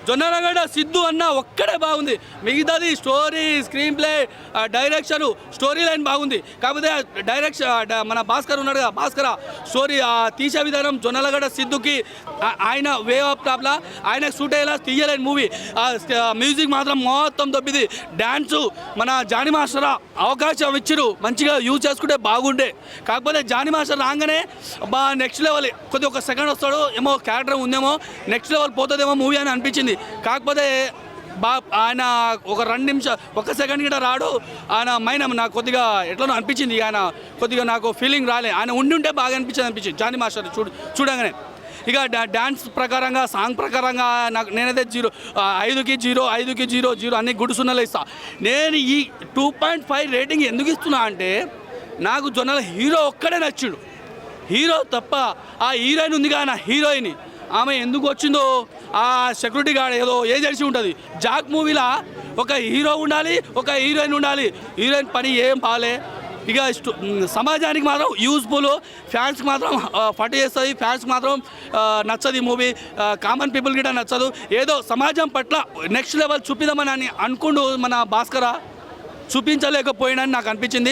జొన్నలగడ్డ సిద్ధు అన్న ఒక్కడే బాగుంది. మిగతాది story, screen play, direction, story line బాగుంది. కాకపోతే డైరెక్షన్ మన భాస్కర్ ఉన్నాడు కదా, భాస్కర్ స్టోరీ తీసే విధానం జొన్నలగడ్డ సిద్ధుకి ఆయన వే ఆఫ్ టాప్లా ఆయనకు సూట్ అయ్యేలా తీయలేని మూవీ. మ్యూజిక్ మాత్రం మొత్తం దొబ్బిది. డ్యాన్సు మన జానీ మాస్టర్ అవకాశం ఇచ్చిరు, మంచిగా యూజ్ చేసుకుంటే బాగుండే. కాకపోతే జానీ మాస్టర్ రాగానే నెక్స్ట్ లెవెల్ కొద్దిగా ఒక సెకండ్ వస్తాడు ఏమో, క్యారెక్టర్ ఉందేమో, నెక్స్ట్ లెవెల్ పోతుందేమో మూవీ అని అనిపించింది. కాకపోతే ఆయన ఒక 2 నిమిషాలు 1 సెకండ్ కూడా రాడు. ఆయన నాకు కొద్దిగా ఎట్లనో అనిపించింది. ఆయన కొద్దిగా నాకు ఫీలింగ్ రాలే. ఆయన ఉంటే బాగా అనిపించింది జానీ మాస్టర్ చూడగానే. ఇక డ్యాన్స్ ప్రకారంగా, సాంగ్ ప్రకారంగా నేనైతే 5కి 0 అన్ని గుడ్ సున్నలు ఇస్తా. నేను ఈ 2.5 రేటింగ్ ఎందుకు ఇస్తున్నా అంటే, నాకు జొన్నల హీరో ఒక్కడే నచ్చుడు. హీరో తప్ప ఆ హీరోయిన్ ఉంది కానీ హీరోయిన్ ఆమె ఎందుకు వచ్చిందో, ఆ సెక్యూరిటీ గార్డ్ ఏదో ఏజెన్సీ ఉంటుంది. జాక్ మూవీలో ఒక హీరో ఉండాలి, ఒక హీరోయిన్ ఉండాలి. హీరోయిన్ పని ఏం బాలే. ఇక సమాజానికి మాత్రం యూజ్ఫుల్, ఫ్యాన్స్కి మాత్రం ఫట్ చేస్తుంది, ఫ్యాన్స్కి మాత్రం నచ్చదు ఈ మూవీ. కామన్ పీపుల్ గిట్ట నచ్చదు. ఏదో సమాజం పట్ల నెక్స్ట్ లెవెల్ చూపిద్దామని అనుకుంటూ మన భాస్కర చూపించలేకపోయినని నాకు అనిపించింది.